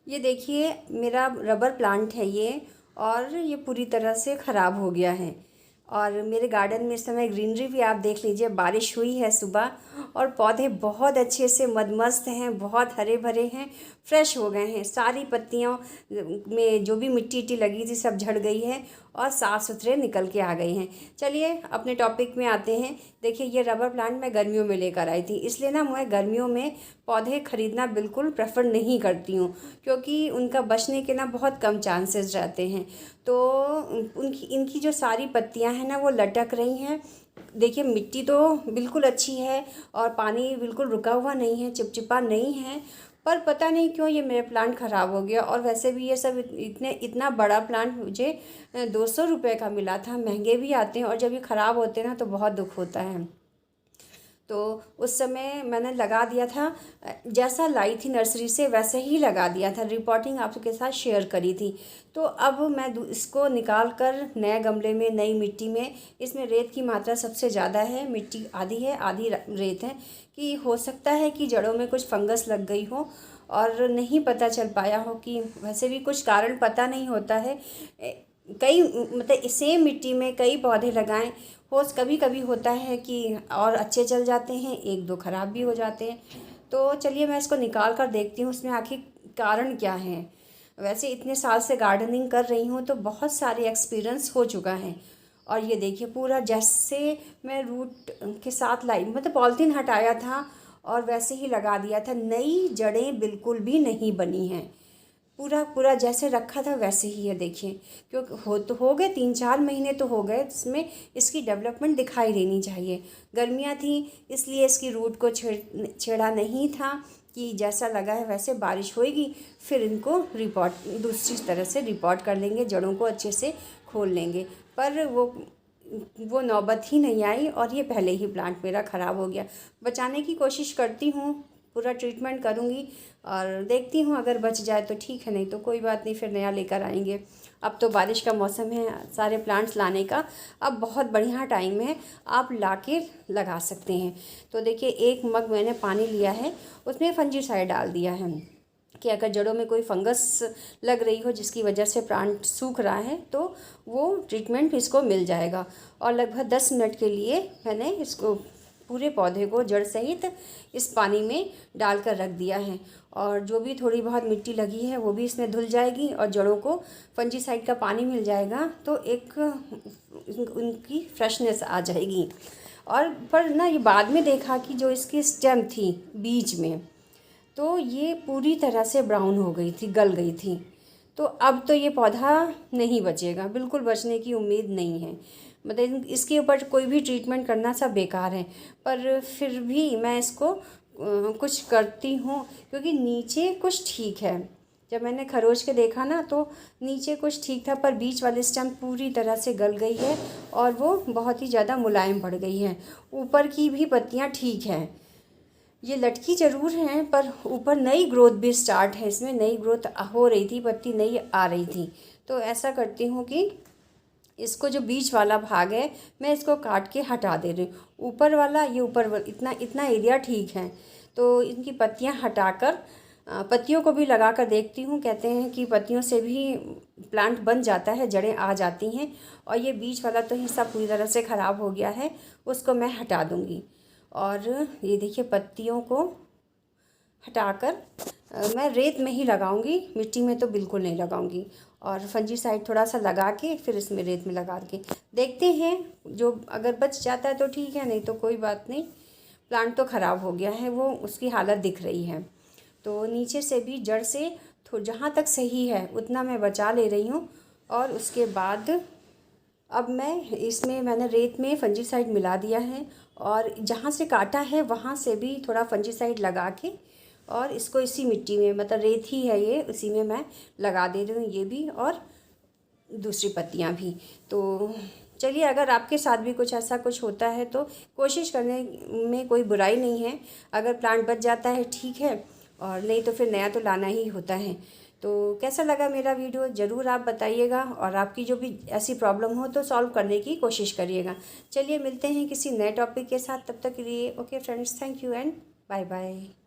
ये देखिए मेरा रबर प्लांट है ये, और ये पूरी तरह से ख़राब हो गया है। और मेरे गार्डन में इस समय ग्रीनरी भी आप देख लीजिए, बारिश हुई है सुबह और पौधे बहुत अच्छे से मदमस्त हैं, बहुत हरे भरे हैं, फ्रेश हो गए हैं। सारी पत्तियों में जो भी मिट्टी इट्टी लगी थी सब झड़ गई है और साफ़ सुथरे निकल के आ गए हैं। चलिए अपने टॉपिक में आते हैं। देखिए ये रबर प्लांट मैं गर्मियों में लेकर आई थी, इसलिए ना मैं गर्मियों में पौधे ख़रीदना बिल्कुल प्रेफर नहीं करती हूँ, क्योंकि उनका बचने के ना बहुत कम चांसेस रहते हैं। तो इनकी जो सारी पत्तियां हैं ना वो लटक रही हैं। देखिए मिट्टी तो बिल्कुल अच्छी है और पानी बिल्कुल रुका हुआ नहीं है, चिपचिपा नहीं है, पर पता नहीं क्यों ये मेरा प्लांट ख़राब हो गया। और वैसे भी ये सब इतना बड़ा प्लांट मुझे 200 रुपये का मिला था। महंगे भी आते हैं और जब ये ख़राब होते हैं ना तो बहुत दुख होता है। तो उस समय मैंने लगा दिया था, जैसा लाई थी नर्सरी से वैसे ही लगा दिया था, रिपोर्टिंग आपके साथ शेयर करी थी। तो अब मैं इसको निकाल कर नए गमले में, नई मिट्टी में, इसमें रेत की मात्रा सबसे ज़्यादा है, मिट्टी आधी है आधी रेत है, कि हो सकता है कि जड़ों में कुछ फंगस लग गई हो और नहीं पता चल पाया हो, कि वैसे भी कुछ कारण पता नहीं होता है। कई मतलब सेम मिट्टी में कई पौधे लगाएं, हो कभी कभी होता है कि और अच्छे चल जाते हैं, एक दो ख़राब भी हो जाते हैं। तो चलिए मैं इसको निकाल कर देखती हूँ उसमें आखिर कारण क्या है। वैसे इतने साल से गार्डनिंग कर रही हूँ तो बहुत सारे एक्सपीरियंस हो चुका है। और ये देखिए पूरा जैसे मैं रूट के साथ लाई, मतलब पॉलीथीन हटाया था और वैसे ही लगा दिया था, नई जड़ें बिल्कुल भी नहीं बनी हैं। पूरा पूरा जैसे रखा था वैसे ही है। देखिए क्योंकि हो गए 3-4 महीने तो हो गए, इसमें इसकी डेवलपमेंट दिखाई देनी चाहिए। गर्मियाँ थी इसलिए इसकी रूट को छेड़ा नहीं था, कि जैसा लगा है वैसे बारिश होएगी फिर इनको रिपोर्ट दूसरी तरह से रिपोर्ट कर लेंगे, जड़ों को अच्छे से खोल लेंगे। पर वो नौबत ही नहीं आई और ये पहले ही प्लांट मेरा ख़राब हो गया। बचाने की कोशिश करती हूँ, पूरा ट्रीटमेंट करूँगी और देखती हूँ अगर बच जाए तो ठीक है, नहीं तो कोई बात नहीं, फिर नया लेकर आएंगे। अब तो बारिश का मौसम है, सारे प्लांट्स लाने का अब बहुत बढ़िया टाइम है, आप लाके लगा सकते हैं। तो देखिए 1 मग मैंने पानी लिया है, उसमें फंजीसाइड डाल दिया है कि अगर जड़ों में कोई फंगस लग रही हो जिसकी वजह से प्लांट सूख रहा है तो वो ट्रीटमेंट इसको मिल जाएगा। और लगभग 10 मिनट के लिए मैंने इसको पूरे पौधे को जड़ सहित इस पानी में डालकर रख दिया है। और जो भी थोड़ी बहुत मिट्टी लगी है वो भी इसमें धुल जाएगी और जड़ों को फंजीसाइड का पानी मिल जाएगा तो एक उनकी फ्रेशनेस आ जाएगी। और पर ना ये बाद में देखा कि जो इसकी स्टेम थी बीच में, तो ये पूरी तरह से ब्राउन हो गई थी, गल गई थी। तो अब तो ये पौधा नहीं बचेगा, बिल्कुल बचने की उम्मीद नहीं है। मतलब इसके ऊपर कोई भी ट्रीटमेंट करना सब बेकार है। पर फिर भी मैं इसको कुछ करती हूँ, क्योंकि नीचे कुछ ठीक है। जब मैंने खरोच के देखा ना तो नीचे कुछ ठीक था, पर बीच वाली स्टेम पूरी तरह से गल गई है और वो बहुत ही ज़्यादा मुलायम पड़ गई है। ऊपर की भी पत्तियाँ ठीक हैं, ये लटकी ज़रूर हैं पर ऊपर नई ग्रोथ भी स्टार्ट है, इसमें नई ग्रोथ हो रही थी, पत्ती नई आ रही थी। तो ऐसा करती हूँ कि इसको जो बीच वाला भाग है मैं इसको काट के हटा दे रही हूँ। ऊपर वाला ये ऊपर इतना इतना एरिया ठीक है, तो इनकी पत्तियाँ हटाकर पत्तियों को भी लगा कर देखती हूँ। कहते हैं कि पत्तियों से भी प्लांट बन जाता है, जड़ें आ जाती हैं। और ये बीच वाला तो हिस्सा पूरी तरह से ख़राब हो गया है, उसको मैं हटा दूँगी। और ये देखिए पत्तियों को हटाकर मैं रेत में ही लगाऊंगी, मिट्टी में तो बिल्कुल नहीं लगाऊंगी। और फंजीसाइड थोड़ा सा लगा के फिर इसमें रेत में लगा के देखते हैं, जो अगर बच जाता है तो ठीक है, नहीं तो कोई बात नहीं। प्लांट तो ख़राब हो गया है, वो उसकी हालत दिख रही है। तो नीचे से भी जड़ से जहाँ तक सही है उतना मैं बचा ले रही हूँ। और उसके बाद अब मैंने रेत में फंजीसाइड मिला दिया है और जहाँ से काटा है वहाँ से भी थोड़ा फंजीसाइड लगा के और इसको इसी मिट्टी में, मतलब रेत ही है ये, उसी में मैं लगा दे रही हूँ, ये भी और दूसरी पत्तियाँ भी। तो चलिए अगर आपके साथ भी कुछ ऐसा कुछ होता है तो कोशिश करने में कोई बुराई नहीं है। अगर प्लांट बच जाता है ठीक है, और नहीं तो फिर नया तो लाना ही होता है। तो कैसा लगा मेरा वीडियो ज़रूर आप बताइएगा, और आपकी जो भी ऐसी प्रॉब्लम हो तो सॉल्व करने की कोशिश करिएगा। चलिए मिलते हैं किसी नए टॉपिक के साथ, तब तक के लिए okay friends, thank you and bye bye.